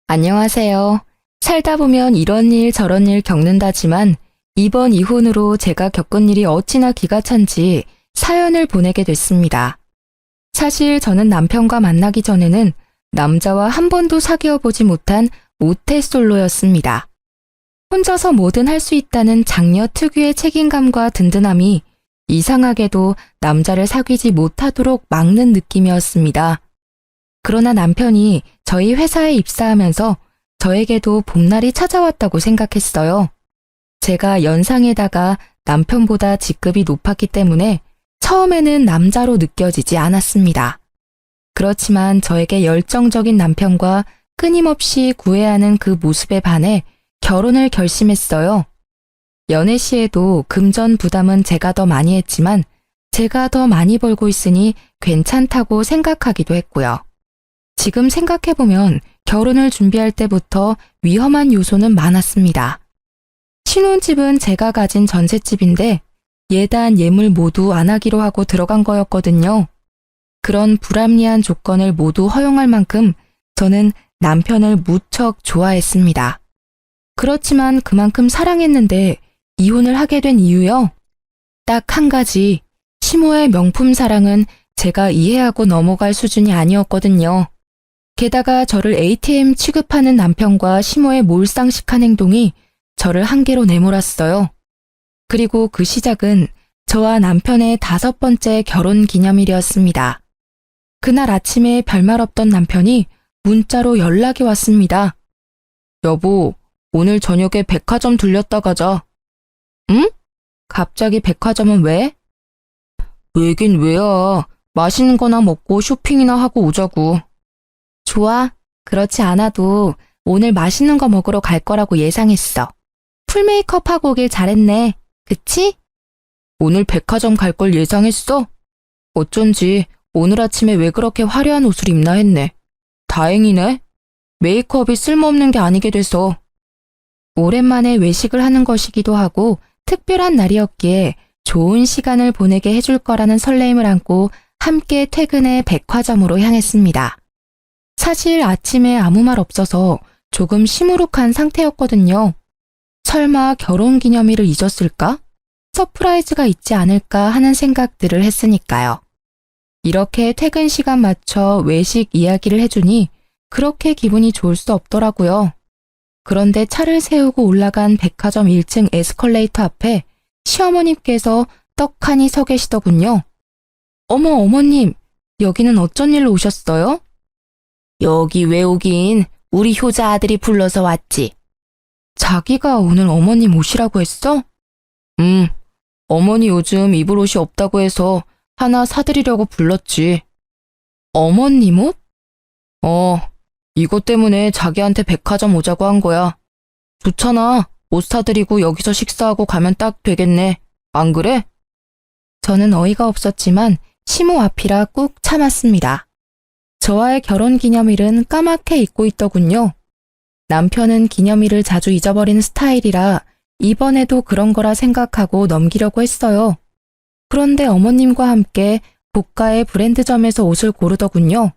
안녕하세요. 살다 보면 이런 일 저런 일 겪는다지만 이번 이혼으로 제가 겪은 일이 어찌나 기가 찬지 사연을 보내게 됐습니다. 사실 저는 남편과 만나기 전에는 남자와 한 번도 사귀어 보지 못한 모태솔로였습니다. 혼자서 뭐든 할 수 있다는 장녀 특유의 책임감과 든든함이 이상하게도 남자를 사귀지 못하도록 막는 느낌이었습니다. 그러나 남편이 저희 회사에 입사하면서 저에게도 봄날이 찾아왔다고 생각했어요. 제가 연상에다가 남편보다 직급이 높았기 때문에 처음에는 남자로 느껴지지 않았습니다. 그렇지만 저에게 열정적인 남편과 끊임없이 구애하는 그 모습에 반해 결혼을 결심했어요. 연애 시에도 금전 부담은 제가 더 많이 했지만 제가 더 많이 벌고 있으니 괜찮다고 생각하기도 했고요. 지금 생각해보면 결혼을 준비할 때부터 위험한 요소는 많았습니다. 신혼집은 제가 가진 전셋집인데 예단 예물 모두 안 하기로 하고 들어간 거였거든요. 그런 불합리한 조건을 모두 허용할 만큼 저는 남편을 무척 좋아했습니다. 그렇지만 그만큼 사랑했는데 이혼을 하게 된 이유요? 딱 한 가지, 시모의 명품 사랑은 제가 이해하고 넘어갈 수준이 아니었거든요. 게다가 저를 ATM 취급하는 남편과 시모의 몰상식한 행동이 저를 한계로 내몰았어요. 그리고 그 시작은 저와 남편의 5번째 결혼 기념일이었습니다. 그날 아침에 별말 없던 남편이 문자로 연락이 왔습니다. 여보, 오늘 저녁에 백화점 들렸다 가자. 응? 갑자기 백화점은 왜? 왜긴 왜야. 맛있는 거나 먹고 쇼핑이나 하고 오자고. 좋아. 그렇지 않아도 오늘 맛있는 거 먹으러 갈 거라고 예상했어. 풀 메이크업 하고 오길 잘했네. 그치? 오늘 백화점 갈 걸 예상했어? 어쩐지 오늘 아침에 왜 그렇게 화려한 옷을 입나 했네. 다행이네. 메이크업이 쓸모없는 게 아니게 돼서. 오랜만에 외식을 하는 것이기도 하고 특별한 날이었기에 좋은 시간을 보내게 해줄 거라는 설레임을 안고 함께 퇴근해 백화점으로 향했습니다. 사실 아침에 아무 말 없어서 조금 시무룩한 상태였거든요. 설마 결혼기념일을 잊었을까? 서프라이즈가 있지 않을까 하는 생각들을 했으니까요. 이렇게 퇴근 시간 맞춰 외식 이야기를 해주니 그렇게 기분이 좋을 수 없더라고요. 그런데 차를 세우고 올라간 백화점 1층 에스컬레이터 앞에 시어머님께서 떡하니 서 계시더군요. 어머, 어머님, 여기는 어쩐 일로 오셨어요? 여기 왜 오긴, 우리 효자 아들이 불러서 왔지. 자기가 오늘 어머님 오시라고 했어? 어머니 요즘 입을 옷이 없다고 해서 하나 사드리려고 불렀지. 어머님 옷? 이것 때문에 자기한테 백화점 오자고 한 거야. 좋잖아. 옷 사드리고 여기서 식사하고 가면 딱 되겠네. 안 그래? 저는 어이가 없었지만 시모 앞이라 꾹 참았습니다. 저와의 결혼 기념일은 까맣게 잊고 있더군요. 남편은 기념일을 자주 잊어버리는 스타일이라 이번에도 그런 거라 생각하고 넘기려고 했어요. 그런데 어머님과 함께 고가의 브랜드점에서 옷을 고르더군요.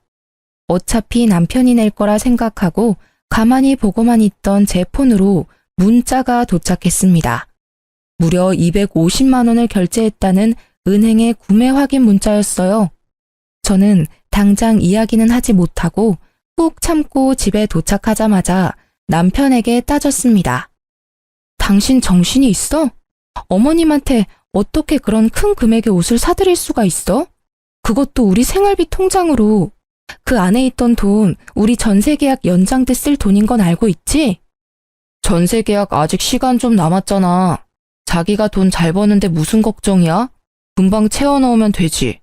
어차피 남편이 낼 거라 생각하고 가만히 보고만 있던 제 폰으로 문자가 도착했습니다. 무려 250만 원을 결제했다는 은행의 구매 확인 문자였어요. 저는 당장 이야기는 하지 못하고 꾹 참고 집에 도착하자마자 남편에게 따졌습니다. 당신 정신이 있어? 어머님한테 어떻게 그런 큰 금액의 옷을 사드릴 수가 있어? 그것도 우리 생활비 통장으로. 그 안에 있던 돈 우리 전세계약 연장 때 쓸 돈인 건 알고 있지? 전세계약 아직 시간 좀 남았잖아. 자기가 돈 잘 버는데 무슨 걱정이야? 금방 채워넣으면 되지.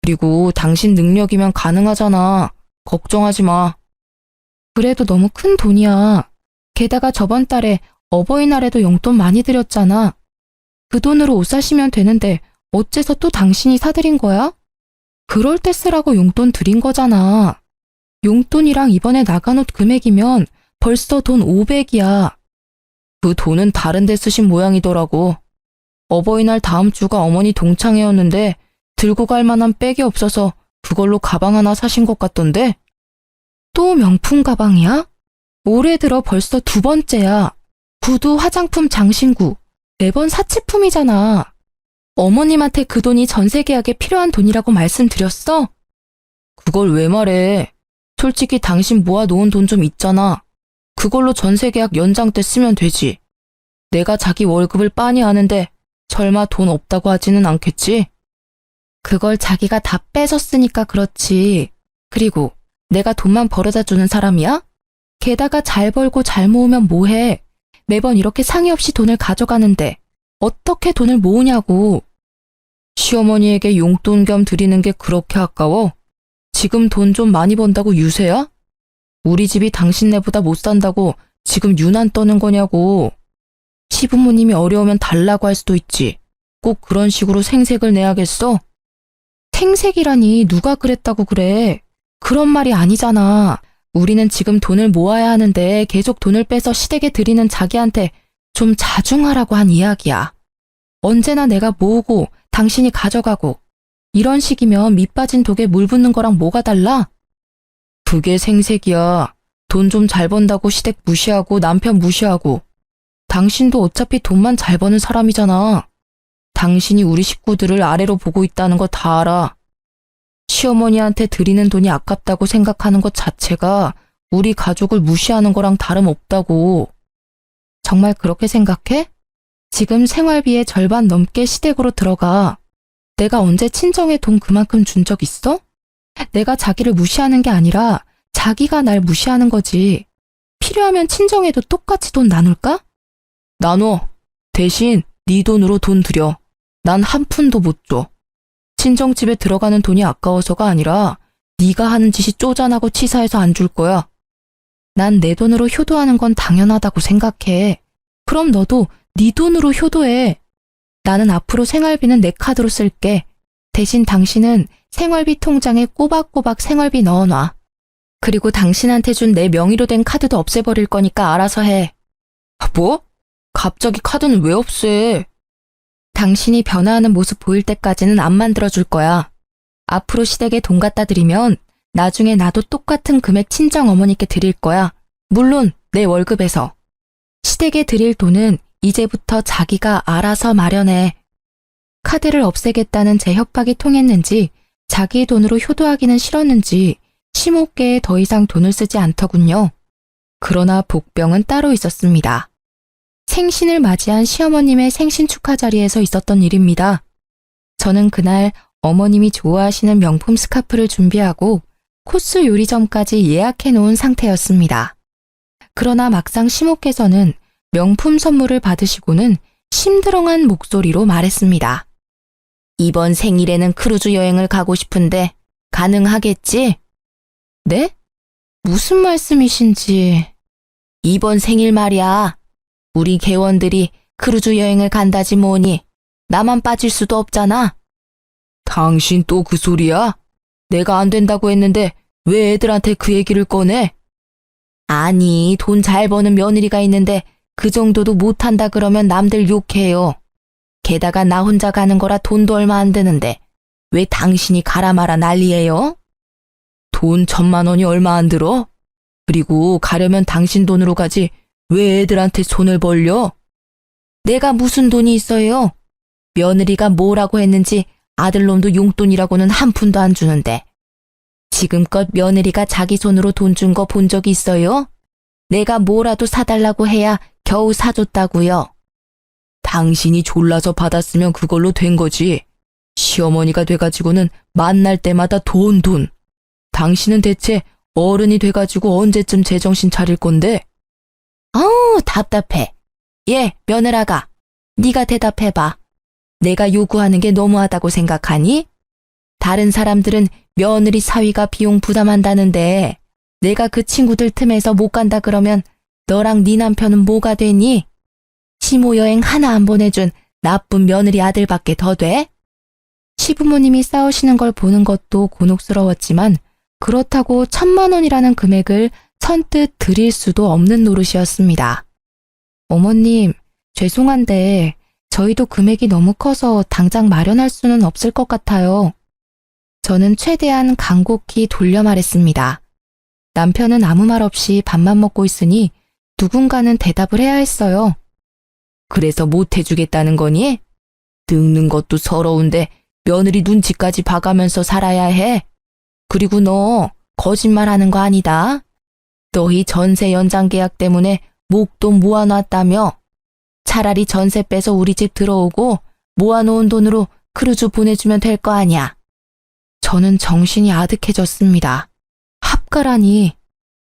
그리고 당신 능력이면 가능하잖아. 걱정하지 마. 그래도 너무 큰 돈이야. 게다가 저번 달에 어버이날에도 용돈 많이 드렸잖아. 그 돈으로 옷 사시면 되는데 어째서 또 당신이 사드린 거야? 그럴 때 쓰라고 용돈 드린 거잖아. 용돈이랑 이번에 나간 옷 금액이면 벌써 돈 500이야. 그 돈은 다른 데 쓰신 모양이더라고. 어버이날 다음 주가 어머니 동창회였는데 들고 갈 만한 백이 없어서 그걸로 가방 하나 사신 것 같던데? 또 명품 가방이야? 올해 들어 벌써 2번째야. 구두, 화장품, 장신구. 매번 사치품이잖아. 어머님한테 그 돈이 전세 계약에 필요한 돈이라고 말씀드렸어? 그걸 왜 말해? 솔직히 당신 모아놓은 돈 좀 있잖아. 그걸로 전세 계약 연장 때 쓰면 되지. 내가 자기 월급을 빤히 아는데 설마 돈 없다고 하지는 않겠지? 그걸 자기가 다 뺏었으니까 그렇지. 그리고 내가 돈만 벌어다 주는 사람이야? 게다가 잘 벌고 잘 모으면 뭐해? 매번 이렇게 상의 없이 돈을 가져가는데 어떻게 돈을 모으냐고. 시어머니에게 용돈 겸 드리는 게 그렇게 아까워? 지금 돈 좀 많이 번다고 유세야? 우리 집이 당신네보다 못 산다고 지금 유난 떠는 거냐고. 시부모님이 어려우면 달라고 할 수도 있지. 꼭 그런 식으로 생색을 내야겠어? 생색이라니 누가 그랬다고 그래. 그런 말이 아니잖아. 우리는 지금 돈을 모아야 하는데 계속 돈을 빼서 시댁에 드리는 자기한테 좀 자중하라고 한 이야기야. 언제나 내가 모으고 당신이 가져가고 이런 식이면 밑 빠진 독에 물 붓는 거랑 뭐가 달라? 그게 생색이야. 돈 좀 잘 번다고 시댁 무시하고 남편 무시하고. 당신도 어차피 돈만 잘 버는 사람이잖아. 당신이 우리 식구들을 아래로 보고 있다는 거 다 알아. 시어머니한테 드리는 돈이 아깝다고 생각하는 것 자체가 우리 가족을 무시하는 거랑 다름없다고. 정말 그렇게 생각해? 지금 생활비의 절반 넘게 시댁으로 들어가. 내가 언제 친정에 돈 그만큼 준 적 있어? 내가 자기를 무시하는 게 아니라 자기가 날 무시하는 거지. 필요하면 친정에도 똑같이 돈 나눌까? 나눠. 대신 네 돈으로 돈 들여. 난 한 푼도 못 줘. 친정집에 들어가는 돈이 아까워서가 아니라 네가 하는 짓이 쪼잔하고 치사해서 안 줄 거야. 난 내 돈으로 효도하는 건 당연하다고 생각해. 그럼 너도 네 돈으로 효도해. 나는 앞으로 생활비는 내 카드로 쓸게. 대신 당신은 생활비 통장에 꼬박꼬박 생활비 넣어놔. 그리고 당신한테 준 내 명의로 된 카드도 없애버릴 거니까 알아서 해. 뭐? 갑자기 카드는 왜 없애? 당신이 변화하는 모습 보일 때까지는 안 만들어줄 거야. 앞으로 시댁에 돈 갖다 드리면 나중에 나도 똑같은 금액 친정 어머니께 드릴 거야. 물론 내 월급에서. 시댁에 드릴 돈은 이제부터 자기가 알아서 마련해. 카드를 없애겠다는 제 협박이 통했는지 자기 돈으로 효도하기는 싫었는지 시모께에 더 이상 돈을 쓰지 않더군요. 그러나 복병은 따로 있었습니다. 생신을 맞이한 시어머님의 생신 축하 자리에서 있었던 일입니다. 저는 그날 어머님이 좋아하시는 명품 스카프를 준비하고 코스 요리점까지 예약해 놓은 상태였습니다. 그러나 막상 시모께서는 명품 선물을 받으시고는 심드렁한 목소리로 말했습니다. 이번 생일에는 크루즈 여행을 가고 싶은데 가능하겠지? 네? 무슨 말씀이신지. 이번 생일 말이야. 우리 개원들이 크루즈 여행을 간다지 뭐니. 나만 빠질 수도 없잖아. 당신 또 그 소리야? 내가 안 된다고 했는데 왜 애들한테 그 얘기를 꺼내? 아니, 돈 잘 버는 며느리가 있는데 그 정도도 못한다 그러면 남들 욕해요. 게다가 나 혼자 가는 거라 돈도 얼마 안 드는데 왜 당신이 가라 마라 난리예요? 돈 1,000만 원이 얼마 안 들어? 그리고 가려면 당신 돈으로 가지 왜 애들한테 손을 벌려? 내가 무슨 돈이 있어요? 며느리가 뭐라고 했는지 아들놈도 용돈이라고는 한 푼도 안 주는데. 지금껏 며느리가 자기 손으로 돈 준 거 본 적 있어요? 내가 뭐라도 사달라고 해야 겨우 사줬다고요. 당신이 졸라서 받았으면 그걸로 된 거지. 시어머니가 돼가지고는 만날 때마다 돈. 당신은 대체 어른이 돼가지고 언제쯤 제정신 차릴 건데? 아우, 답답해. 예, 며느라가. 네가 대답해봐. 내가 요구하는 게 너무하다고 생각하니? 다른 사람들은 며느리 사위가 비용 부담한다는데 내가 그 친구들 틈에서 못 간다 그러면 너랑 네 남편은 뭐가 되니? 시모 여행 하나 안 보내준 나쁜 며느리 아들밖에 더 돼? 시부모님이 싸우시는 걸 보는 것도 곤혹스러웠지만 그렇다고 1,000만 원이라는 금액을 선뜻 드릴 수도 없는 노릇이었습니다. 어머님, 죄송한데 저희도 금액이 너무 커서 당장 마련할 수는 없을 것 같아요. 저는 최대한 간곡히 돌려 말했습니다. 남편은 아무 말 없이 밥만 먹고 있으니 누군가는 대답을 해야 했어요. 그래서 못 해주겠다는 거니? 늙는 것도 서러운데 며느리 눈치까지 봐가면서 살아야 해. 그리고 너 거짓말하는 거 아니다. 너희 전세 연장 계약 때문에 목돈 모아놨다며. 차라리 전세 빼서 우리 집 들어오고 모아놓은 돈으로 크루즈 보내주면 될 거 아냐. 저는 정신이 아득해졌습니다. 합가라니.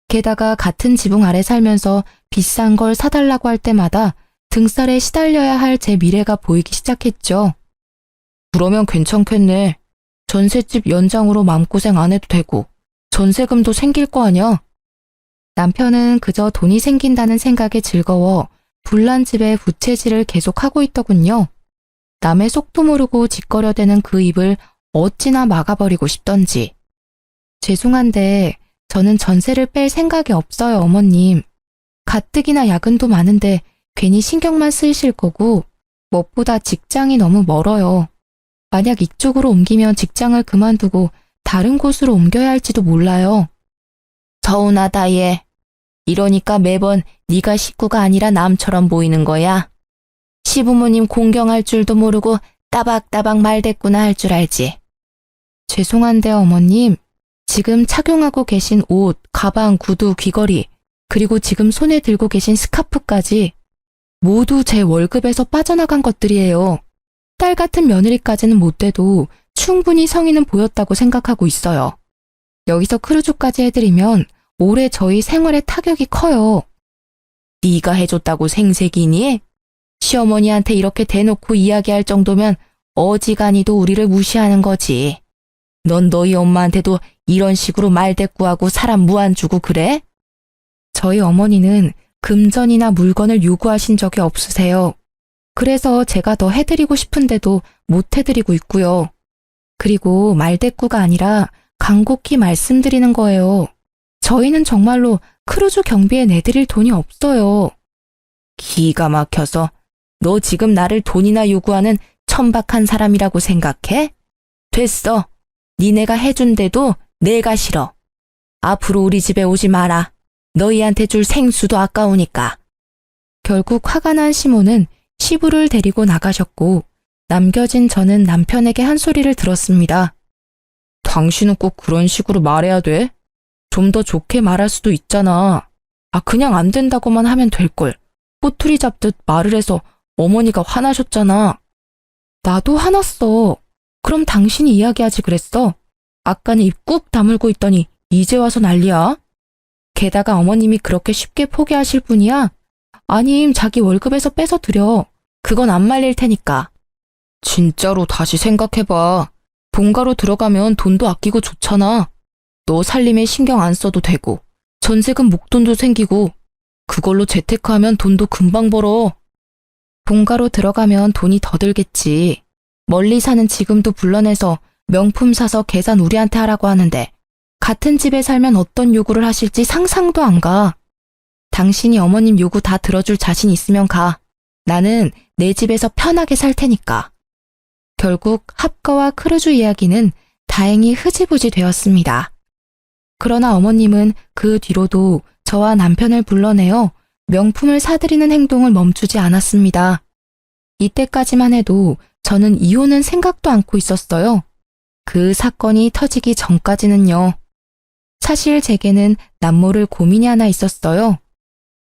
게다가 같은 지붕 아래 살면서 비싼 걸 사달라고 할 때마다 등살에 시달려야 할 제 미래가 보이기 시작했죠. 그러면 괜찮겠네. 전셋집 연장으로 마음고생 안 해도 되고 전세금도 생길 거 아냐? 남편은 그저 돈이 생긴다는 생각에 즐거워 불난 집에 부채질을 계속하고 있더군요. 남의 속도 모르고 짓거려대는 그 입을 어찌나 막아버리고 싶던지. 죄송한데 저는 전세를 뺄 생각이 없어요, 어머님. 가뜩이나 야근도 많은데 괜히 신경만 쓰이실 거고 무엇보다 직장이 너무 멀어요. 만약 이쪽으로 옮기면 직장을 그만두고 다른 곳으로 옮겨야 할지도 몰라요. 서운하다 얘. 이러니까 매번 네가 식구가 아니라 남처럼 보이는 거야. 시부모님 공경할 줄도 모르고 따박따박 말대꾸나 할 줄 알지. 죄송한데 어머님, 지금 착용하고 계신 옷, 가방, 구두, 귀걸이, 그리고 지금 손에 들고 계신 스카프까지 모두 제 월급에서 빠져나간 것들이에요. 딸 같은 며느리까지는 못 돼도 충분히 성의는 보였다고 생각하고 있어요. 여기서 크루즈까지 해드리면 올해 저희 생활에 타격이 커요. 네가 해줬다고 생색이니? 시어머니한테 이렇게 대놓고 이야기할 정도면 어지간히도 우리를 무시하는 거지. 넌 너희 엄마한테도 이런 식으로 말대꾸하고 사람 무안 주고 그래? 저희 어머니는 금전이나 물건을 요구하신 적이 없으세요. 그래서 제가 더 해드리고 싶은데도 못 해드리고 있고요. 그리고 말대꾸가 아니라 간곡히 말씀드리는 거예요. 저희는 정말로 크루즈 경비에 내드릴 돈이 없어요. 기가 막혀서 너 지금 나를 돈이나 요구하는 천박한 사람이라고 생각해? 됐어. 니네가 해준대도 내가 싫어. 앞으로 우리 집에 오지 마라. 너희한테 줄 생수도 아까우니까. 결국 화가 난 시모는 시부를 데리고 나가셨고 남겨진 저는 남편에게 한 소리를 들었습니다. 당신은 꼭 그런 식으로 말해야 돼? 좀 더 좋게 말할 수도 있잖아. 그냥 안 된다고만 하면 될걸. 꼬투리 잡듯 말을 해서 어머니가 화나셨잖아. 나도 화났어. 그럼 당신이 이야기하지 그랬어. 아까는 입 꾹 다물고 있더니 이제 와서 난리야. 게다가 어머님이 그렇게 쉽게 포기하실 분이야? 아님 자기 월급에서 빼서 드려. 그건 안 말릴 테니까. 진짜로 다시 생각해봐. 본가로 들어가면 돈도 아끼고 좋잖아. 너 살림에 신경 안 써도 되고 전세금 목돈도 생기고 그걸로 재테크하면 돈도 금방 벌어. 본가로 들어가면 돈이 더 들겠지. 멀리 사는 지금도 불러내서 명품 사서 계산 우리한테 하라고 하는데 같은 집에 살면 어떤 요구를 하실지 상상도 안 가. 당신이 어머님 요구 다 들어줄 자신 있으면 가. 나는 내 집에서 편하게 살 테니까. 결국 합가와 크루즈 이야기는 다행히 흐지부지 되었습니다. 그러나 어머님은 그 뒤로도 저와 남편을 불러내어 명품을 사드리는 행동을 멈추지 않았습니다. 이때까지만 해도 저는 이혼은 생각도 않고 있었어요. 그 사건이 터지기 전까지는요. 사실 제게는 남모를 고민이 하나 있었어요.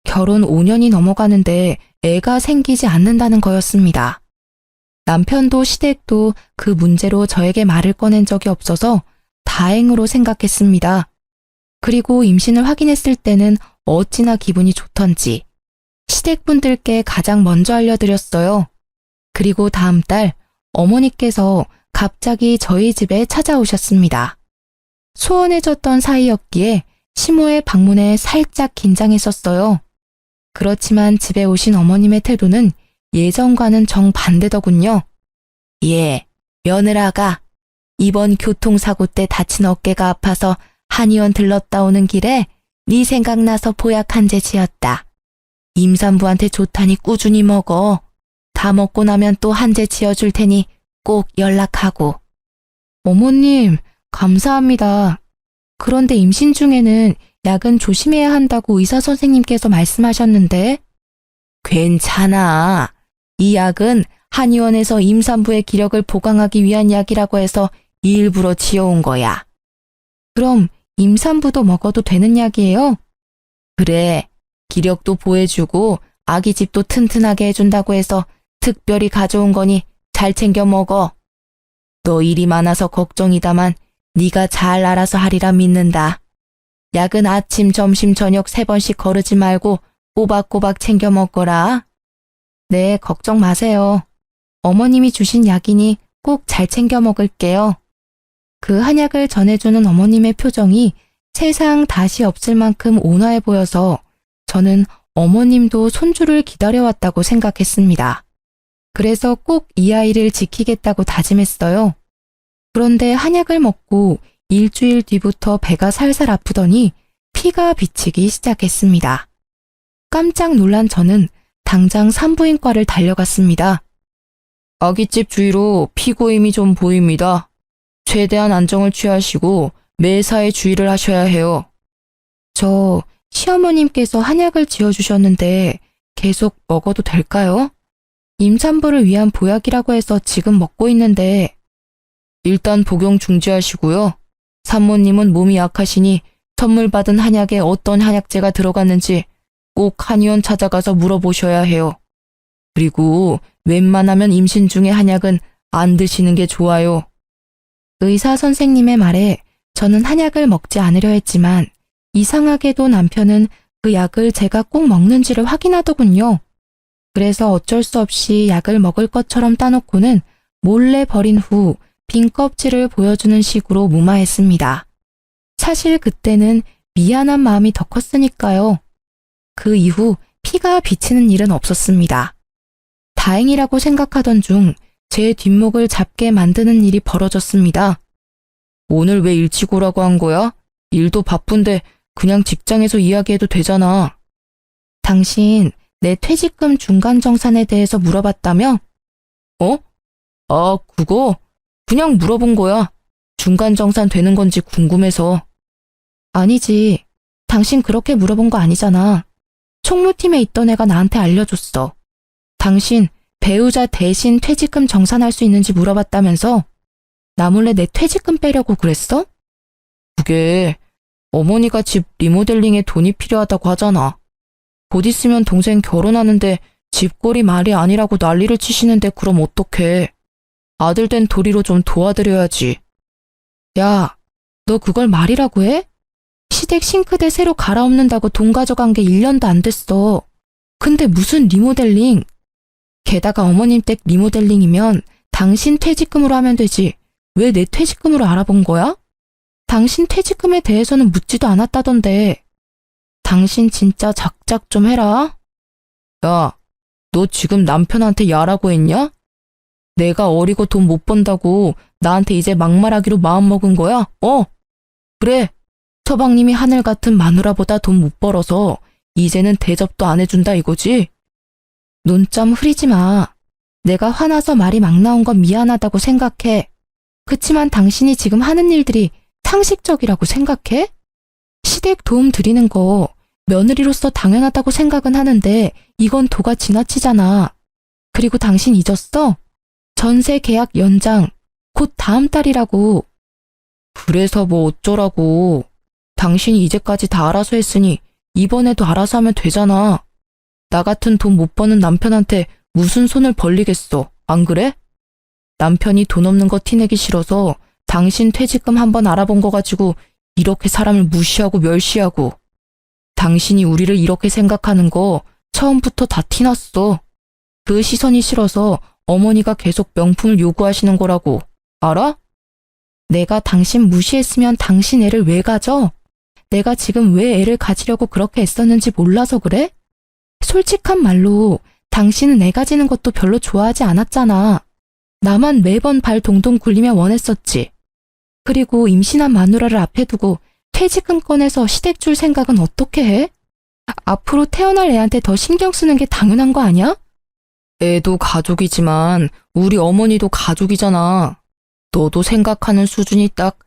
결혼 5년이 넘어가는데 애가 생기지 않는다는 거였습니다. 남편도 시댁도 그 문제로 저에게 말을 꺼낸 적이 없어서 다행으로 생각했습니다. 그리고 임신을 확인했을 때는 어찌나 기분이 좋던지 시댁분들께 가장 먼저 알려드렸어요. 그리고 다음 달 어머니께서 갑자기 저희 집에 찾아오셨습니다. 소원해졌던 사이였기에 시모의 방문에 살짝 긴장했었어요. 그렇지만 집에 오신 어머님의 태도는 예전과는 정반대더군요. 예, 며느라가 이번 교통사고 때 다친 어깨가 아파서 한의원 들렀다 오는 길에 네 생각나서 보약 한 재 지었다. 임산부한테 좋다니 꾸준히 먹어. 다 먹고 나면 또 한 재 지어줄 테니 꼭 연락하고. 어머님, 감사합니다. 그런데 임신 중에는 약은 조심해야 한다고 의사 선생님께서 말씀하셨는데. 괜찮아. 이 약은 한의원에서 임산부의 기력을 보강하기 위한 약이라고 해서 일부러 지어온 거야. 그럼 임산부도 먹어도 되는 약이에요? 그래. 기력도 보해주고 아기집도 튼튼하게 해준다고 해서 특별히 가져온 거니 잘 챙겨 먹어. 너 일이 많아서 걱정이다만 네가 잘 알아서 하리라 믿는다. 약은 아침, 점심, 저녁 3번씩 거르지 말고 꼬박꼬박 챙겨 먹거라. 네, 걱정 마세요. 어머님이 주신 약이니 꼭 잘 챙겨 먹을게요. 그 한약을 전해주는 어머님의 표정이 세상 다시 없을 만큼 온화해 보여서 저는 어머님도 손주를 기다려왔다고 생각했습니다. 그래서 꼭 이 아이를 지키겠다고 다짐했어요. 그런데 한약을 먹고 일주일 뒤부터 배가 살살 아프더니 피가 비치기 시작했습니다. 깜짝 놀란 저는 당장 산부인과를 달려갔습니다. 아기집 주위로 피고임이 좀 보입니다. 최대한 안정을 취하시고 매사에 주의를 하셔야 해요. 저 시어머님께서 한약을 지어주셨는데 계속 먹어도 될까요? 임산부를 위한 보약이라고 해서 지금 먹고 있는데. 일단 복용 중지하시고요. 산모님은 몸이 약하시니 선물 받은 한약에 어떤 한약재가 들어갔는지 꼭 한의원 찾아가서 물어보셔야 해요. 그리고 웬만하면 임신 중에 한약은 안 드시는 게 좋아요. 의사 선생님의 말에 저는 한약을 먹지 않으려 했지만 이상하게도 남편은 그 약을 제가 꼭 먹는지를 확인하더군요. 그래서 어쩔 수 없이 약을 먹을 것처럼 따놓고는 몰래 버린 후 빈 껍질을 보여주는 식으로 무마했습니다. 사실 그때는 미안한 마음이 더 컸으니까요. 그 이후 피가 비치는 일은 없었습니다. 다행이라고 생각하던 중 제 뒷목을 잡게 만드는 일이 벌어졌습니다. 오늘 왜 일찍 오라고 한 거야? 일도 바쁜데 그냥 직장에서 이야기해도 되잖아. 당신 내 퇴직금 중간 정산에 대해서 물어봤다며? 어? 아, 그거? 그냥 물어본 거야. 중간 정산 되는 건지 궁금해서. 아니지. 당신 그렇게 물어본 거 아니잖아. 총무팀에 있던 애가 나한테 알려줬어. 당신 배우자 대신 퇴직금 정산할 수 있는지 물어봤다면서? 나 몰래 내 퇴직금 빼려고 그랬어? 그게 어머니가 집 리모델링에 돈이 필요하다고 하잖아. 곧 있으면 동생 결혼하는데 집꼴이 말이 아니라고 난리를 치시는데 그럼 어떡해. 아들 된 도리로 좀 도와드려야지. 야, 너 그걸 말이라고 해? 시댁 싱크대 새로 갈아엎는다고 돈 가져간 게 1년도 안 됐어. 근데 무슨 리모델링? 게다가 어머님 댁 리모델링이면 당신 퇴직금으로 하면 되지. 왜 내 퇴직금으로 알아본 거야? 당신 퇴직금에 대해서는 묻지도 않았다던데. 당신 진짜 작작 좀 해라. 야, 너 지금 남편한테 야라고 했냐? 내가 어리고 돈 못 번다고 나한테 이제 막말하기로 마음먹은 거야? 그래. 서방님이 하늘 같은 마누라보다 돈 못 벌어서 이제는 대접도 안 해준다 이거지? 논점 흐리지 마. 내가 화나서 말이 막 나온 건 미안하다고 생각해. 그치만 당신이 지금 하는 일들이 상식적이라고 생각해? 시댁 도움 드리는 거 며느리로서 당연하다고 생각은 하는데 이건 도가 지나치잖아. 그리고 당신 잊었어? 전세 계약 연장 곧 다음 달이라고. 그래서 뭐 어쩌라고. 당신이 이제까지 다 알아서 했으니 이번에도 알아서 하면 되잖아. 나 같은 돈 못 버는 남편한테 무슨 손을 벌리겠어. 안 그래? 남편이 돈 없는 거 티내기 싫어서 당신 퇴직금 한번 알아본 거 가지고 이렇게 사람을 무시하고 멸시하고. 당신이 우리를 이렇게 생각하는 거 처음부터 다 티났어. 그 시선이 싫어서 어머니가 계속 명품을 요구하시는 거라고. 알아? 내가 당신 무시했으면 당신 애를 왜 가져? 내가 지금 왜 애를 가지려고 그렇게 애썼는지 몰라서 그래? 솔직한 말로 당신은 애 가지는 것도 별로 좋아하지 않았잖아. 나만 매번 발 동동 굴리며 원했었지. 그리고 임신한 마누라를 앞에 두고 퇴직금 꺼내서 시댁 줄 생각은 어떻게 해? 앞으로 태어날 애한테 더 신경 쓰는 게 당연한 거 아니야? 애도 가족이지만 우리 어머니도 가족이잖아. 너도 생각하는 수준이 딱.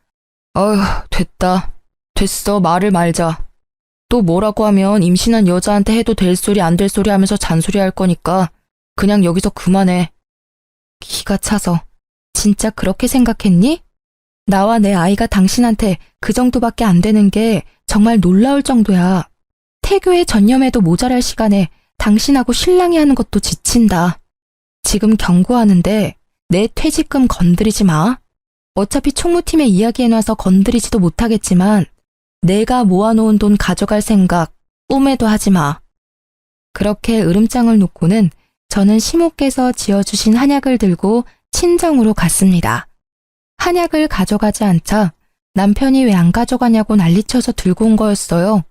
아휴, 됐다. 됐어, 말을 말자. 또 뭐라고 하면 임신한 여자한테 해도 될 소리 안 될 소리 하면서 잔소리할 거니까 그냥 여기서 그만해. 기가 차서. 진짜 그렇게 생각했니? 나와 내 아이가 당신한테 그 정도밖에 안 되는 게 정말 놀라울 정도야. 태교에 전념해도 모자랄 시간에 당신하고 신랑이 하는 것도 지친다. 지금 경고하는데 내 퇴직금 건드리지 마. 어차피 총무팀에 이야기해놔서 건드리지도 못하겠지만 내가 모아놓은 돈 가져갈 생각 꿈에도 하지 마. 그렇게 으름장을 놓고는 저는 시모께서 지어주신 한약을 들고 친정으로 갔습니다. 한약을 가져가지 않자 남편이 왜 안 가져가냐고 난리쳐서 들고 온 거였어요.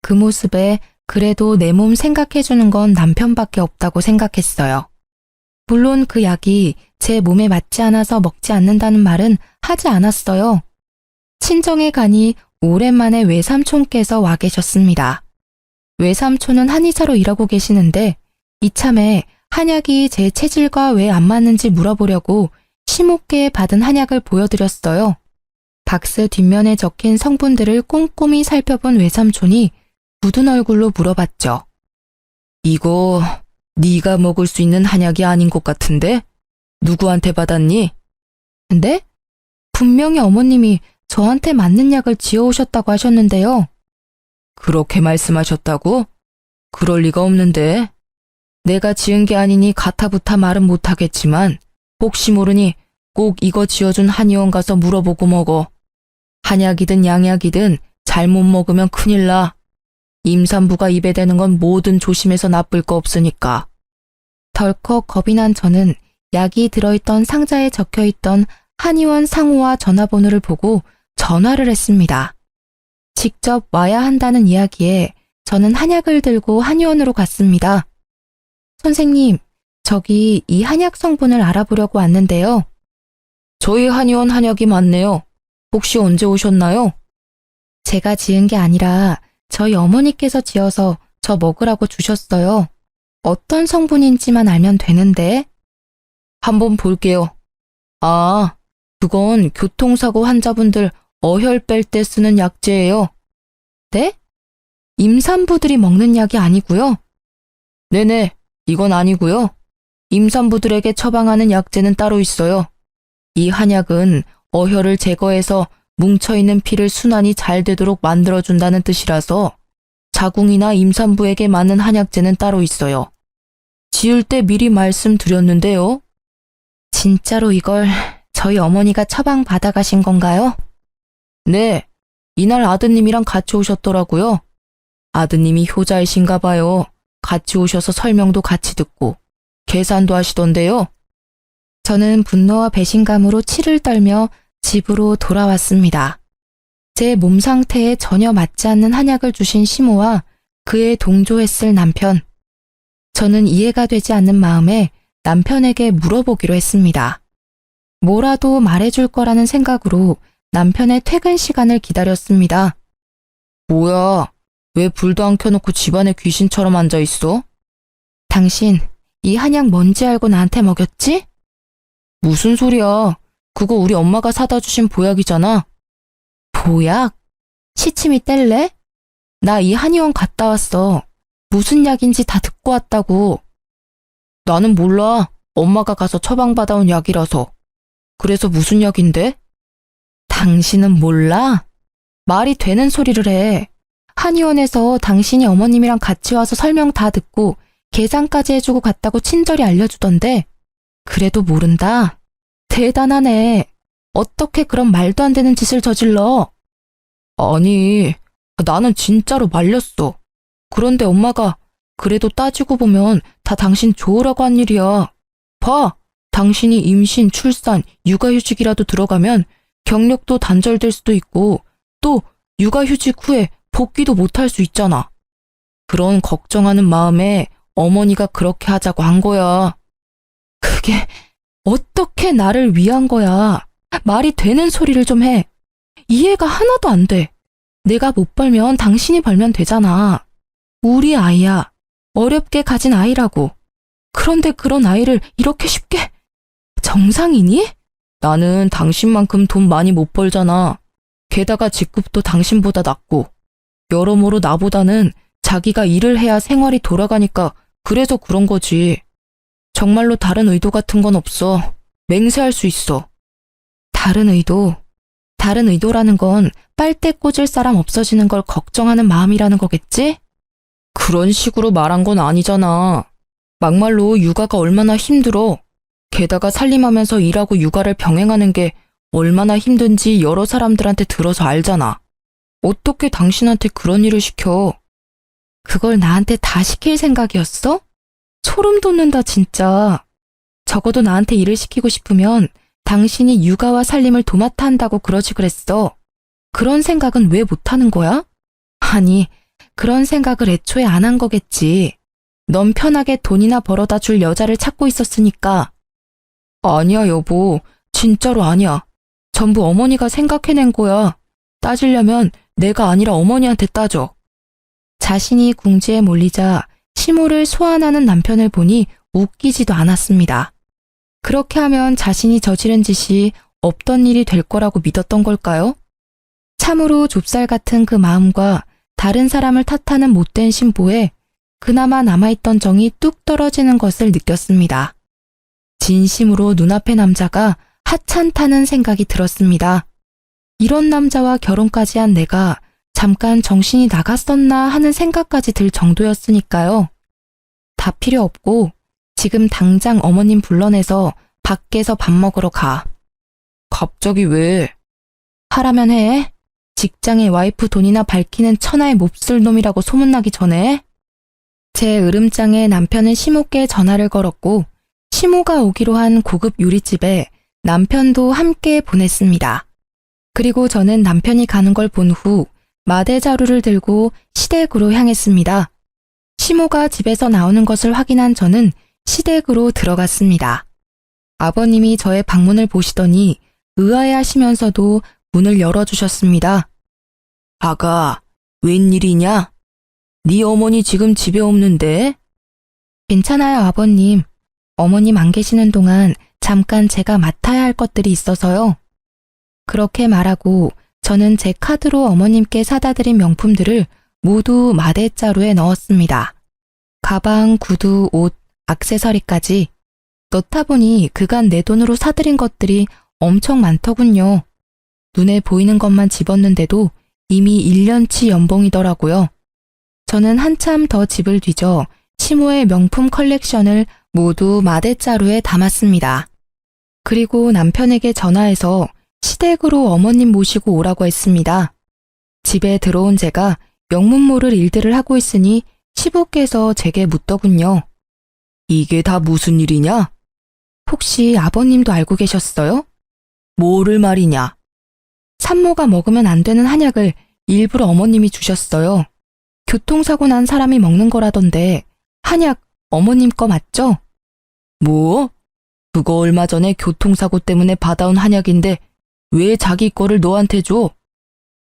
그 모습에 그래도 내 몸 생각해주는 건 남편밖에 없다고 생각했어요. 물론 그 약이 제 몸에 맞지 않아서 먹지 않는다는 말은 하지 않았어요. 친정에 가니 오랜만에 외삼촌께서 와 계셨습니다. 외삼촌은 한의사로 일하고 계시는데 이참에 한약이 제 체질과 왜 안 맞는지 물어보려고 시모께 받은 한약을 보여드렸어요. 박스 뒷면에 적힌 성분들을 꼼꼼히 살펴본 외삼촌이 굳은 얼굴로 물어봤죠. 이거 네가 먹을 수 있는 한약이 아닌 것 같은데? 누구한테 받았니? 근데? 분명히 어머님이 저한테 맞는 약을 지어오셨다고 하셨는데요. 그렇게 말씀하셨다고? 그럴 리가 없는데. 내가 지은 게 아니니 가타부타 말은 못하겠지만 혹시 모르니 꼭 이거 지어준 한의원 가서 물어보고 먹어. 한약이든 양약이든 잘못 먹으면 큰일 나. 임산부가 입에 대는 건 뭐든 조심해서 나쁠 거 없으니까. 덜컥 겁이 난 저는 약이 들어있던 상자에 적혀있던 한의원 상호와 전화번호를 보고 전화를 했습니다. 직접 와야 한다는 이야기에 저는 한약을 들고 한의원으로 갔습니다. 선생님, 저기 이 한약 성분을 알아보려고 왔는데요. 저희 한의원 한약이 맞네요. 혹시 언제 오셨나요? 제가 지은 게 아니라 저희 어머니께서 지어서 저 먹으라고 주셨어요. 어떤 성분인지만 알면 되는데. 한번 볼게요. 아, 그건 교통사고 환자분들 어혈 뺄 때 쓰는 약재예요. 네? 임산부들이 먹는 약이 아니고요? 네네, 이건 아니고요. 임산부들에게 처방하는 약재는 따로 있어요. 이 한약은 어혈을 제거해서 뭉쳐있는 피를 순환이 잘 되도록 만들어준다는 뜻이라서 자궁이나 임산부에게 맞는 한약재는 따로 있어요. 지을 때 미리 말씀드렸는데요. 진짜로 이걸 저희 어머니가 처방 받아가신 건가요? 네, 이날 아드님이랑 같이 오셨더라고요. 아드님이 효자이신가 봐요. 같이 오셔서 설명도 같이 듣고 계산도 하시던데요. 저는 분노와 배신감으로 치를 떨며 집으로 돌아왔습니다. 제 몸 상태에 전혀 맞지 않는 한약을 주신 시모와 그에 동조했을 남편. 저는 이해가 되지 않는 마음에 남편에게 물어보기로 했습니다. 뭐라도 말해줄 거라는 생각으로 남편의 퇴근 시간을 기다렸습니다. 뭐야, 왜 불도 안 켜놓고 집안에 귀신처럼 앉아있어? 당신, 이 한약 뭔지 알고 나한테 먹였지? 무슨 소리야. 그거 우리 엄마가 사다 주신 보약이잖아. 보약? 시침이 뗄래? 나 이 한의원 갔다 왔어. 무슨 약인지 다 듣고 왔다고. 나는 몰라. 엄마가 가서 처방받아온 약이라서. 그래서 무슨 약인데? 당신은 몰라? 말이 되는 소리를 해. 한의원에서 당신이 어머님이랑 같이 와서 설명 다 듣고 계산까지 해주고 갔다고 친절히 알려주던데. 그래도 모른다? 대단하네. 어떻게 그런 말도 안 되는 짓을 저질러? 아니, 나는 진짜로 말렸어. 그런데 엄마가 그래도 따지고 보면 다 당신 좋으라고 한 일이야. 봐, 당신이 임신, 출산, 육아휴직이라도 들어가면 경력도 단절될 수도 있고 또 육아휴직 후에 복귀도 못할 수 있잖아. 그런 걱정하는 마음에 어머니가 그렇게 하자고 한 거야. 그게 어떻게 나를 위한 거야. 말이 되는 소리를 좀 해. 이해가 하나도 안 돼. 내가 못 벌면 당신이 벌면 되잖아. 우리 아이야. 어렵게 가진 아이라고. 그런데 그런 아이를 이렇게 쉽게... 정상이니? 나는 당신만큼 돈 많이 못 벌잖아. 게다가 직급도 당신보다 낮고. 여러모로 나보다는 자기가 일을 해야 생활이 돌아가니까 그래서 그런 거지. 정말로 다른 의도 같은 건 없어. 맹세할 수 있어. 다른 의도? 다른 의도라는 건 빨대 꽂을 사람 없어지는 걸 걱정하는 마음이라는 거겠지? 그런 식으로 말한 건 아니잖아. 막말로 육아가 얼마나 힘들어. 게다가 살림하면서 일하고 육아를 병행하는 게 얼마나 힘든지 여러 사람들한테 들어서 알잖아. 어떻게 당신한테 그런 일을 시켜? 그걸 나한테 다 시킬 생각이었어? 소름 돋는다, 진짜. 적어도 나한테 일을 시키고 싶으면 당신이 육아와 살림을 도맡아 한다고 그러지 그랬어. 그런 생각은 왜 못하는 거야? 아니, 그런 생각을 애초에 안 한 거겠지. 넌 편하게 돈이나 벌어다 줄 여자를 찾고 있었으니까. 아니야, 여보. 진짜로 아니야. 전부 어머니가 생각해낸 거야. 따지려면 내가 아니라 어머니한테 따져. 자신이 궁지에 몰리자 시모를 소환하는 남편을 보니 웃기지도 않았습니다. 그렇게 하면 자신이 저지른 짓이 없던 일이 될 거라고 믿었던 걸까요? 참으로 좁쌀 같은 그 마음과 다른 사람을 탓하는 못된 심보에 그나마 남아있던 정이 뚝 떨어지는 것을 느꼈습니다. 진심으로 눈앞의 남자가 하찮다는 생각이 들었습니다. 이런 남자와 결혼까지 한 내가 잠깐 정신이 나갔었나 하는 생각까지 들 정도였으니까요. 다 필요 없고 지금 당장 어머님 불러내서 밖에서 밥 먹으러 가. 갑자기 왜? 하라면 해. 직장에 와이프 돈이나 밝히는 천하의 몹쓸 놈이라고 소문나기 전에. 제 으름장에 남편은 시모께 전화를 걸었고 시모가 오기로 한 고급 요리집에 남편도 함께 보냈습니다. 그리고 저는 남편이 가는 걸 본 후 마대자루를 들고 시댁으로 향했습니다. 시모가 집에서 나오는 것을 확인한 저는 시댁으로 들어갔습니다. 아버님이 저의 방문을 보시더니 의아해하시면서도 문을 열어주셨습니다. 아가, 웬일이냐? 네 어머니 지금 집에 없는데? 괜찮아요, 아버님. 어머님 안 계시는 동안 잠깐 제가 맡아야 할 것들이 있어서요. 그렇게 말하고 저는 제 카드로 어머님께 사다 드린 명품들을 모두 마대자루에 넣었습니다. 가방, 구두, 옷, 액세서리까지. 넣다 보니 그간 내 돈으로 사들인 것들이 엄청 많더군요. 눈에 보이는 것만 집었는데도 이미 1년치 연봉이더라고요. 저는 한참 더 집을 뒤져 시모의 명품 컬렉션을 모두 마대자루에 담았습니다. 그리고 남편에게 전화해서 시댁으로 어머님 모시고 오라고 했습니다. 집에 들어온 제가 영문 모를 일들을 하고 있으니 시부께서 제게 묻더군요. 이게 다 무슨 일이냐? 혹시 아버님도 알고 계셨어요? 뭐를 말이냐? 산모가 먹으면 안 되는 한약을 일부러 어머님이 주셨어요. 교통사고 난 사람이 먹는 거라던데 한약 어머님 거 맞죠? 뭐? 그거 얼마 전에 교통사고 때문에 받아온 한약인데 왜 자기 거를 너한테 줘?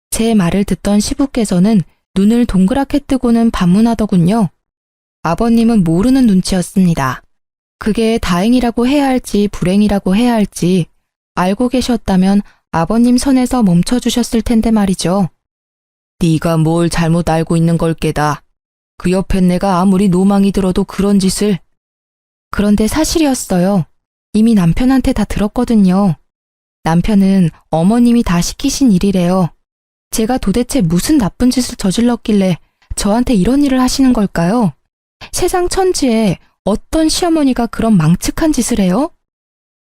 제 말을 듣던 시부께서는 눈을 동그랗게 뜨고는 반문하더군요. 아버님은 모르는 눈치였습니다. 그게 다행이라고 해야 할지 불행이라고 해야 할지 알고 계셨다면 아버님 선에서 멈춰주셨을 텐데 말이죠. 네가 뭘 잘못 알고 있는 걸 깨다. 그 옆엔 내가 아무리 노망이 들어도 그런 짓을. 그런데 사실이었어요. 이미 남편한테 다 들었거든요. 남편은 어머님이 다 시키신 일이래요. 제가 도대체 무슨 나쁜 짓을 저질렀길래 저한테 이런 일을 하시는 걸까요? 세상 천지에 어떤 시어머니가 그런 망측한 짓을 해요?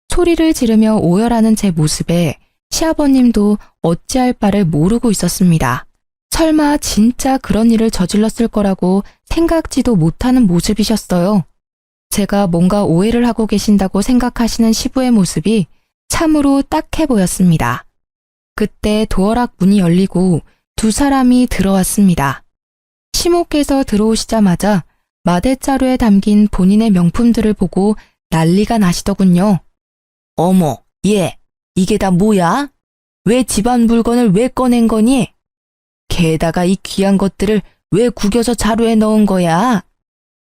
소리를 지르며 오열하는 제 모습에 시아버님도 어찌할 바를 모르고 있었습니다. 설마 진짜 그런 일을 저질렀을 거라고 생각지도 못하는 모습이셨어요. 제가 뭔가 오해를 하고 계신다고 생각하시는 시부의 모습이 참으로 딱해 보였습니다. 그때 도어락 문이 열리고 두 사람이 들어왔습니다. 시모께서 들어오시자마자 마대자루에 담긴 본인의 명품들을 보고 난리가 나시더군요. 어머, 얘, 이게 다 뭐야? 왜 집안 물건을 왜 꺼낸 거니? 게다가 이 귀한 것들을 왜 구겨서 자루에 넣은 거야?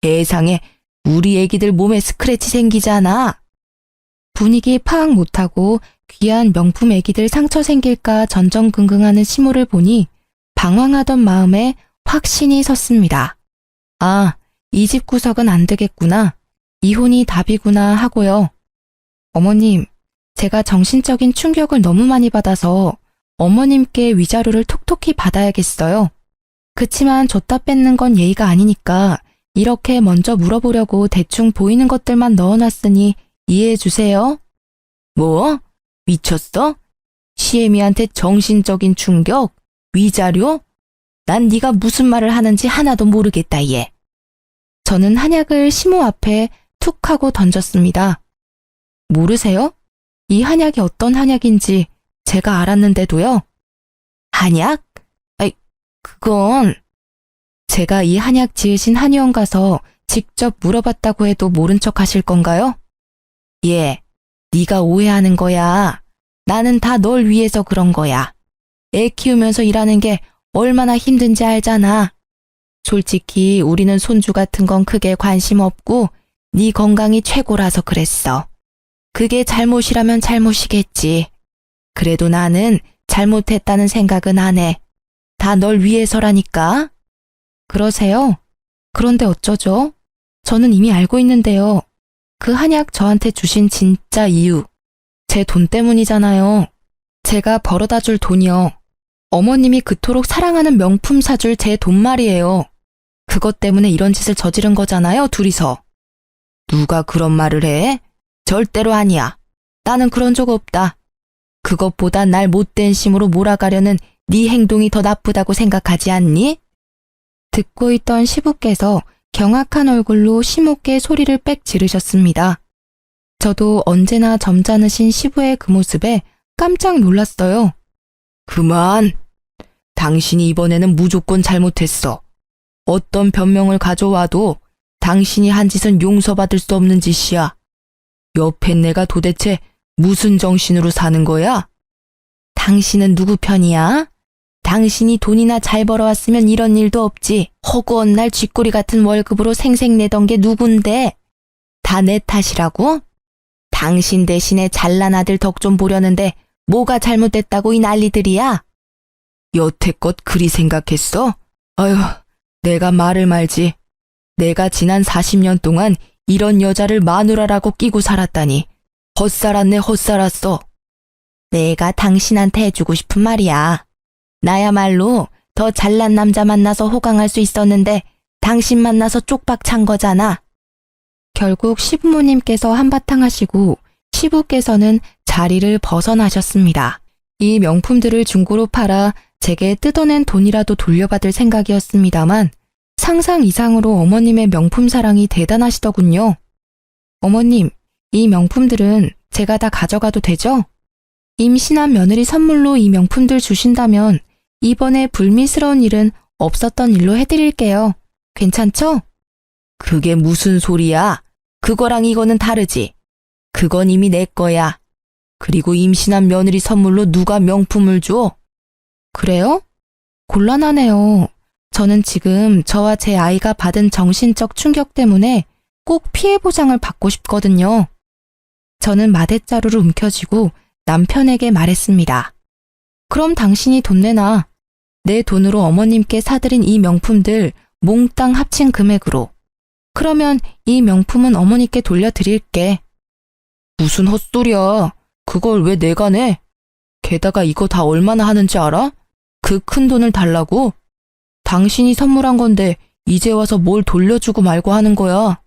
세상에, 우리 애기들 몸에 스크래치 생기잖아. 분위기 파악 못하고 귀한 명품 애기들 상처 생길까 전전긍긍하는 시모를 보니 방황하던 마음에 확신이 섰습니다. 아, 이 집 구석은 안 되겠구나. 이혼이 답이구나 하고요. 어머님, 제가 정신적인 충격을 너무 많이 받아서 어머님께 위자료를 톡톡히 받아야겠어요. 그치만 줬다 뺏는 건 예의가 아니니까 이렇게 먼저 물어보려고 대충 보이는 것들만 넣어놨으니 이해해 주세요. 뭐? 미쳤어? 시애미한테 정신적인 충격? 위자료? 난 네가 무슨 말을 하는지 하나도 모르겠다, 얘. 저는 한약을 시모 앞에 툭 하고 던졌습니다. 모르세요? 이 한약이 어떤 한약인지 제가 알았는데도요. 한약? 아이, 그건... 제가 이 한약 지으신 한의원 가서 직접 물어봤다고 해도 모른 척 하실 건가요? 예, 네가 오해하는 거야. 나는 다 널 위해서 그런 거야. 애 키우면서 일하는 게 얼마나 힘든지 알잖아. 솔직히 우리는 손주 같은 건 크게 관심 없고 네 건강이 최고라서 그랬어. 그게 잘못이라면 잘못이겠지. 그래도 나는 잘못했다는 생각은 안 해. 다 널 위해서라니까. 그러세요? 그런데 어쩌죠? 저는 이미 알고 있는데요. 그 한약 저한테 주신 진짜 이유. 제 돈 때문이잖아요. 제가 벌어다 줄 돈이요. 어머님이 그토록 사랑하는 명품 사줄 제 돈 말이에요. 그것 때문에 이런 짓을 저지른 거잖아요, 둘이서. 누가 그런 말을 해? 절대로 아니야. 나는 그런 적 없다. 그것보다 날 못된 심으로 몰아가려는 네 행동이 더 나쁘다고 생각하지 않니? 듣고 있던 시부께서 경악한 얼굴로 시모께 소리를 빽 지르셨습니다. 저도 언제나 점잖으신 시부의 그 모습에 깜짝 놀랐어요. 그만! 당신이 이번에는 무조건 잘못했어. 어떤 변명을 가져와도 당신이 한 짓은 용서받을 수 없는 짓이야. 옆에 내가 도대체 무슨 정신으로 사는 거야? 당신은 누구 편이야? 당신이 돈이나 잘 벌어왔으면 이런 일도 없지. 허구한 날 쥐꼬리 같은 월급으로 생색내던 게 누군데? 다 내 탓이라고? 당신 대신에 잘난 아들 덕 좀 보려는데 뭐가 잘못됐다고 이 난리들이야? 여태껏 그리 생각했어? 아휴, 내가 말을 말지. 내가 지난 40년 동안 이런 여자를 마누라라고 끼고 살았다니. 헛살았네, 헛살았어. 내가 당신한테 해주고 싶은 말이야. 나야말로 더 잘난 남자 만나서 호강할 수 있었는데 당신 만나서 쪽박 찬 거잖아. 결국 시부모님께서 한바탕 하시고 시부께서는 자리를 벗어나셨습니다. 이 명품들을 중고로 팔아 제게 뜯어낸 돈이라도 돌려받을 생각이었습니다만 상상 이상으로 어머님의 명품 사랑이 대단하시더군요. 어머님, 이 명품들은 제가 다 가져가도 되죠? 임신한 며느리 선물로 이 명품들 주신다면 이번에 불미스러운 일은 없었던 일로 해드릴게요. 괜찮죠? 그게 무슨 소리야? 그거랑 이거는 다르지. 그건 이미 내 거야. 그리고 임신한 며느리 선물로 누가 명품을 줘? 그래요? 곤란하네요. 저는 지금 저와 제 아이가 받은 정신적 충격 때문에 꼭 피해 보상을 받고 싶거든요. 저는 마대자루를 움켜쥐고 남편에게 말했습니다. 그럼 당신이 돈 내놔. 내 돈으로 어머님께 사드린 이 명품들 몽땅 합친 금액으로. 그러면 이 명품은 어머니께 돌려드릴게. 무슨 헛소리야. 그걸 왜 내가 내? 게다가 이거 다 얼마나 하는지 알아? 그 큰 돈을 달라고? 당신이 선물한 건데 이제 와서 뭘 돌려주고 말고 하는 거야.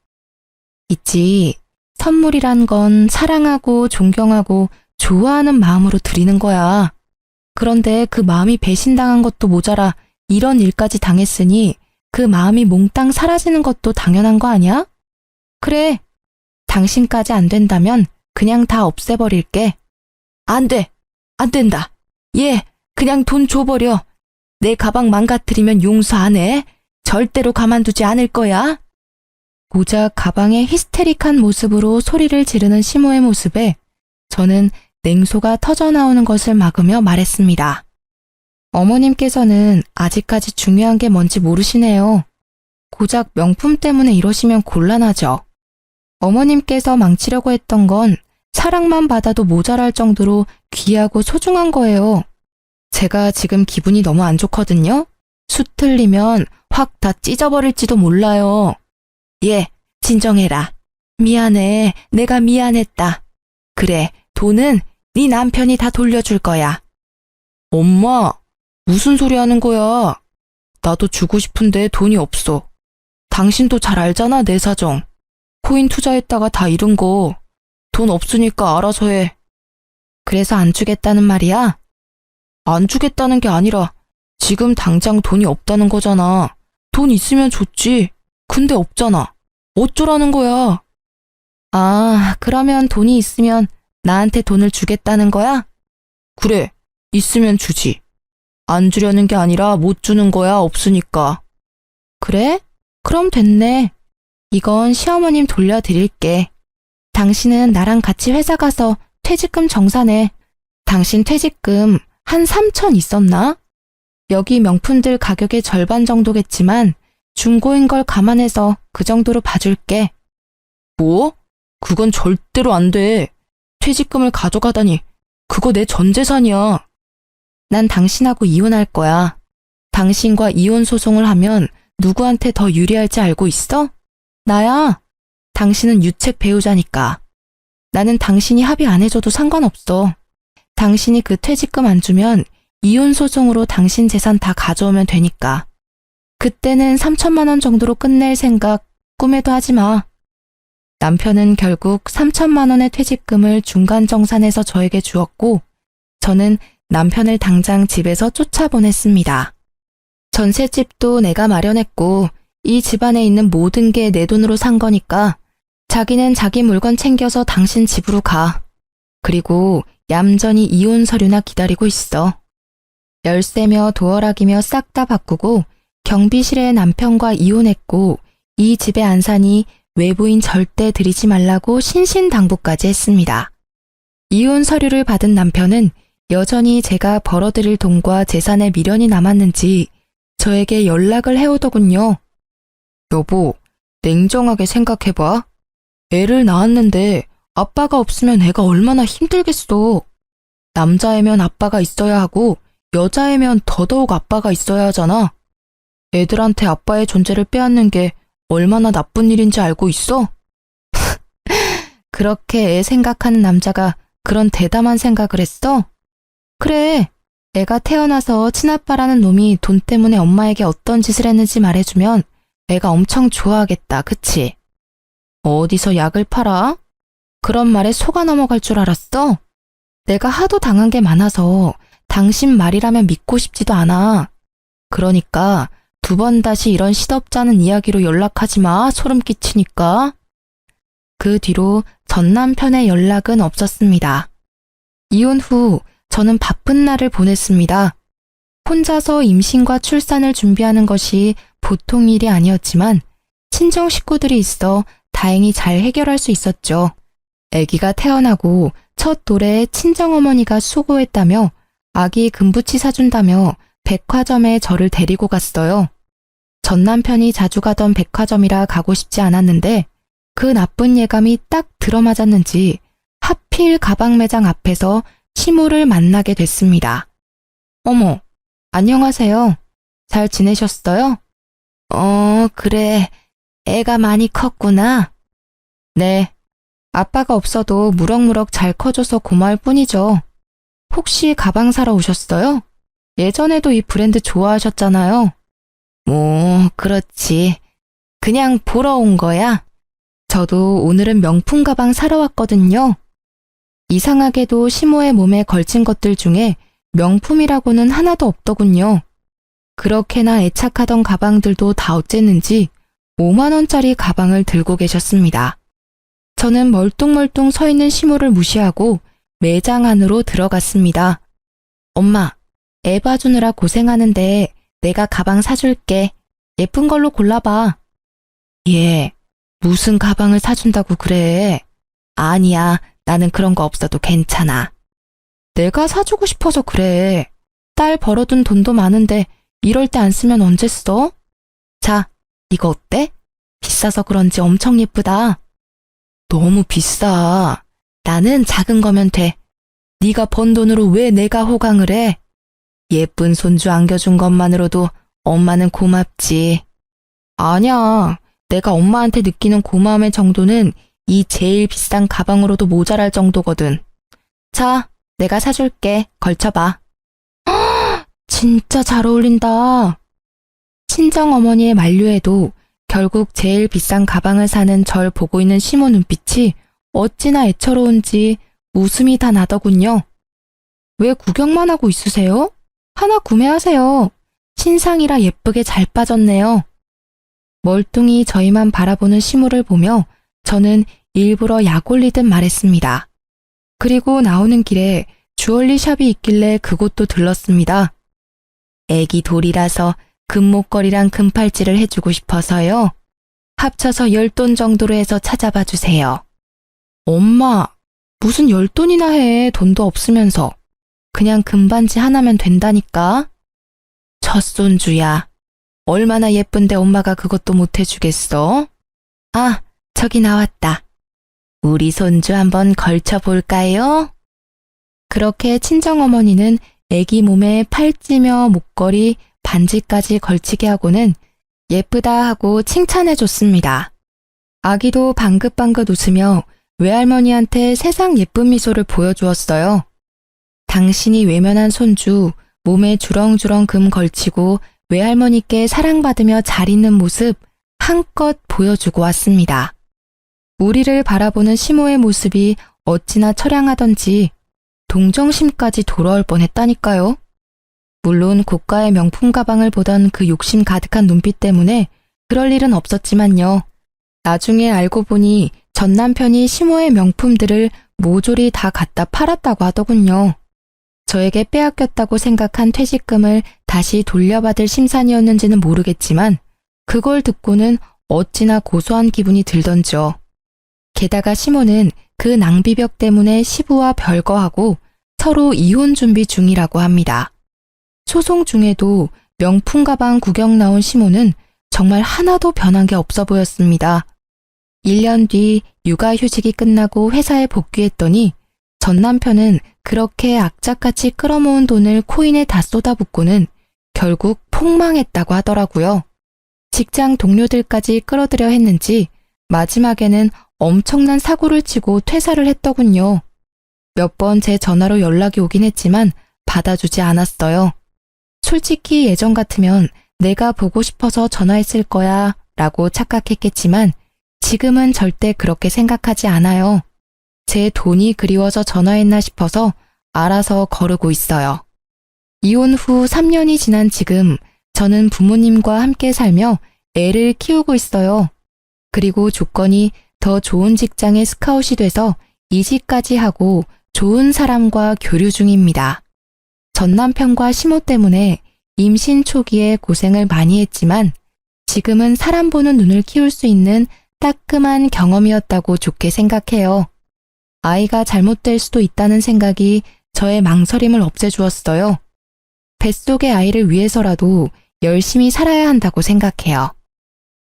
있지. 선물이란 건 사랑하고 존경하고 좋아하는 마음으로 드리는 거야. 그런데 그 마음이 배신당한 것도 모자라 이런 일까지 당했으니 그 마음이 몽땅 사라지는 것도 당연한 거 아니야? 그래. 당신까지 안 된다면 그냥 다 없애버릴게. 안 돼. 안 된다. 얘 그냥 돈 줘버려. 내 가방 망가뜨리면 용서 안 해. 절대로 가만두지 않을 거야. 고작 가방의 히스테릭한 모습으로 소리를 지르는 시모의 모습에 저는 냉소가 터져나오는 것을 막으며 말했습니다. 어머님께서는 아직까지 중요한 게 뭔지 모르시네요. 고작 명품 때문에 이러시면 곤란하죠. 어머님께서 망치려고 했던 건 사랑만 받아도 모자랄 정도로 귀하고 소중한 거예요. 제가 지금 기분이 너무 안 좋거든요? 수 틀리면 확 다 찢어버릴지도 몰라요. 예, 진정해라. 미안해. 내가 미안했다. 그래, 돈은 네 남편이 다 돌려줄 거야. 엄마, 무슨 소리 하는 거야? 나도 주고 싶은데 돈이 없어. 당신도 잘 알잖아, 내 사정. 코인 투자했다가 다 잃은 거. 돈 없으니까 알아서 해. 그래서 안 주겠다는 말이야? 안 주겠다는 게 아니라 지금 당장 돈이 없다는 거잖아. 돈 있으면 좋지. 근데 없잖아. 어쩌라는 거야? 아, 그러면 돈이 있으면 나한테 돈을 주겠다는 거야? 그래, 있으면 주지. 안 주려는 게 아니라 못 주는 거야, 없으니까. 그래? 그럼 됐네. 이건 시어머님 돌려드릴게. 당신은 나랑 같이 회사 가서 퇴직금 정산해. 당신 퇴직금 한 3천 있었나? 여기 명품들 가격의 절반 정도겠지만 중고인 걸 감안해서 그 정도로 봐줄게. 뭐? 그건 절대로 안 돼. 퇴직금을 가져가다니. 그거 내 전 재산이야. 난 당신하고 이혼할 거야. 당신과 이혼 소송을 하면 누구한테 더 유리할지 알고 있어? 나야. 당신은 유책 배우자니까. 나는 당신이 합의 안 해줘도 상관없어. 당신이 그 퇴직금 안 주면 이혼 소송으로 당신 재산 다 가져오면 되니까. 그때는 3천만 원 정도로 끝낼 생각 꿈에도 하지 마. 남편은 결국 3천만 원의 퇴직금을 중간 정산해서 저에게 주었고, 저는 남편을 당장 집에서 쫓아보냈습니다. 전셋집도 내가 마련했고, 이 집안에 있는 모든 게 내 돈으로 산 거니까 자기는 자기 물건 챙겨서 당신 집으로 가. 그리고 얌전히 이혼 서류나 기다리고 있어. 열쇠며 도어락이며 싹 다 바꾸고 경비실에 남편과 이혼했고 이 집에 안 사니 외부인 절대 들이지 말라고 신신당부까지 했습니다. 이혼 서류를 받은 남편은 여전히 제가 벌어들일 돈과 재산에 미련이 남았는지 저에게 연락을 해오더군요. 여보, 냉정하게 생각해봐. 애를 낳았는데 아빠가 없으면 애가 얼마나 힘들겠어. 남자애면 아빠가 있어야 하고 여자애면 더더욱 아빠가 있어야 하잖아. 애들한테 아빠의 존재를 빼앗는 게 얼마나 나쁜 일인지 알고 있어? 그렇게 애 생각하는 남자가 그런 대담한 생각을 했어? 그래, 애가 태어나서 친아빠라는 놈이 돈 때문에 엄마에게 어떤 짓을 했는지 말해주면 애가 엄청 좋아하겠다, 그치? 어디서 약을 팔아? 그런 말에 속아 넘어갈 줄 알았어? 내가 하도 당한 게 많아서 당신 말이라면 믿고 싶지도 않아. 그러니까 2번 다시 이런 시덥잖은 이야기로 연락하지 마, 소름 끼치니까. 그 뒤로 전 남편의 연락은 없었습니다. 이혼 후 저는 바쁜 날을 보냈습니다. 혼자서 임신과 출산을 준비하는 것이 보통 일이 아니었지만 친정 식구들이 있어 다행히 잘 해결할 수 있었죠. 아기가 태어나고 첫 돌에 친정어머니가 수고했다며 아기 금부치 사준다며 백화점에 저를 데리고 갔어요. 전 남편이 자주 가던 백화점이라 가고 싶지 않았는데 그 나쁜 예감이 딱 들어맞았는지 하필 가방 매장 앞에서 시모를 만나게 됐습니다. 어머, 안녕하세요. 잘 지내셨어요? 그래. 애가 많이 컸구나. 네. 아빠가 없어도 무럭무럭 잘 커줘서 고마울 뿐이죠. 혹시 가방 사러 오셨어요? 예전에도 이 브랜드 좋아하셨잖아요. 뭐, 그렇지. 그냥 보러 온 거야. 저도 오늘은 명품 가방 사러 왔거든요. 이상하게도 시모의 몸에 걸친 것들 중에 명품이라고는 하나도 없더군요. 그렇게나 애착하던 가방들도 다 어쨌는지 5만 원짜리 가방을 들고 계셨습니다. 저는 멀뚱멀뚱 서 있는 시모를 무시하고 매장 안으로 들어갔습니다. 엄마, 애 봐주느라 고생하는데 내가 가방 사줄게. 예쁜 걸로 골라봐. 얘, 무슨 가방을 사준다고 그래? 아니야, 나는 그런 거 없어도 괜찮아. 내가 사주고 싶어서 그래. 딸 벌어둔 돈도 많은데 이럴 때 안 쓰면 언제 써? 자, 이거 어때? 비싸서 그런지 엄청 예쁘다. 너무 비싸. 나는 작은 거면 돼. 네가 번 돈으로 왜 내가 호강을 해? 예쁜 손주 안겨준 것만으로도 엄마는 고맙지. 아니야. 내가 엄마한테 느끼는 고마움의 정도는 이 제일 비싼 가방으로도 모자랄 정도거든. 자, 내가 사줄게. 걸쳐봐. 진짜 잘 어울린다. 친정어머니의 만류에도 결국 제일 비싼 가방을 사는 절 보고 있는 시모 눈빛이 어찌나 애처로운지 웃음이 다 나더군요. 왜 구경만 하고 있으세요? 하나 구매하세요. 신상이라 예쁘게 잘 빠졌네요. 멀뚱히 저희만 바라보는 시모를 보며 저는 일부러 약 올리듯 말했습니다. 그리고 나오는 길에 주얼리 샵이 있길래 그곳도 들렀습니다. 애기 돌이라서 금목걸이랑 금팔찌를 해주고 싶어서요. 합쳐서 10돈 정도로 해서 찾아봐 주세요. 엄마, 무슨 10돈이나 해. 돈도 없으면서. 그냥 금반지 하나면 된다니까. 젖손주야. 얼마나 예쁜데 엄마가 그것도 못 해주겠어? 아, 저기 나왔다. 우리 손주 한번 걸쳐볼까요? 그렇게 친정어머니는 애기 몸에 팔찌며 목걸이, 반지까지 걸치게 하고는 예쁘다 하고 칭찬해줬습니다. 아기도 방긋방긋 웃으며 외할머니한테 세상 예쁜 미소를 보여주었어요. 당신이 외면한 손주, 몸에 주렁주렁 금 걸치고 외할머니께 사랑받으며 잘 있는 모습 한껏 보여주고 왔습니다. 우리를 바라보는 시모의 모습이 어찌나 처량하던지 동정심까지 돌아올 뻔했다니까요. 물론 고가의 명품 가방을 보던 그 욕심 가득한 눈빛 때문에 그럴 일은 없었지만요. 나중에 알고 보니 전 남편이 시모의 명품들을 모조리 다 갖다 팔았다고 하더군요. 저에게 빼앗겼다고 생각한 퇴직금을 다시 돌려받을 심산이었는지는 모르겠지만 그걸 듣고는 어찌나 고소한 기분이 들던지요. 게다가 시모는 그 낭비벽 때문에 시부와 별거하고 서로 이혼 준비 중이라고 합니다. 소송 중에도 명품 가방 구경 나온 시모는 정말 하나도 변한 게 없어 보였습니다. 1년 뒤 육아휴직이 끝나고 회사에 복귀했더니 전 남편은 그렇게 악착같이 끌어모은 돈을 코인에 다 쏟아붓고는 결국 폭망했다고 하더라고요. 직장 동료들까지 끌어들여 했는지 마지막에는 엄청난 사고를 치고 퇴사를 했더군요. 몇 번 제 전화로 연락이 오긴 했지만 받아주지 않았어요. 솔직히 예전 같으면 내가 보고 싶어서 전화했을 거야 라고 착각했겠지만 지금은 절대 그렇게 생각하지 않아요. 제 돈이 그리워서 전화했나 싶어서 알아서 거르고 있어요. 이혼 후 3년이 지난 지금 저는 부모님과 함께 살며 애를 키우고 있어요. 그리고 조건이 더 좋은 직장에 스카웃이 돼서 이직까지 하고 좋은 사람과 교류 중입니다. 전 남편과 시모 때문에 임신 초기에 고생을 많이 했지만 지금은 사람 보는 눈을 키울 수 있는 따끔한 경험이었다고 좋게 생각해요. 아이가 잘못될 수도 있다는 생각이 저의 망설임을 없애주었어요. 뱃속의 아이를 위해서라도 열심히 살아야 한다고 생각해요.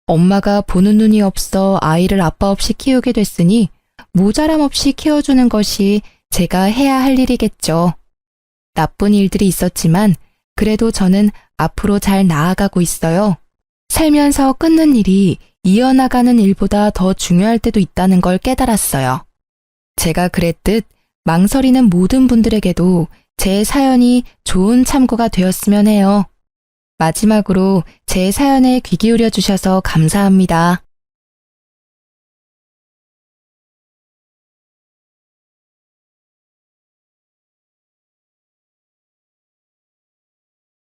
엄마가 보는 눈이 없어 아이를 아빠 없이 키우게 됐으니 모자람 없이 키워주는 것이 제가 해야 할 일이겠죠. 나쁜 일들이 있었지만 그래도 저는 앞으로 잘 나아가고 있어요. 살면서 끊는 일이 이어나가는 일보다 더 중요할 때도 있다는 걸 깨달았어요. 제가 그랬듯 망설이는 모든 분들에게도 제 사연이 좋은 참고가 되었으면 해요. 마지막으로 제 사연에 귀 기울여 주셔서 감사합니다.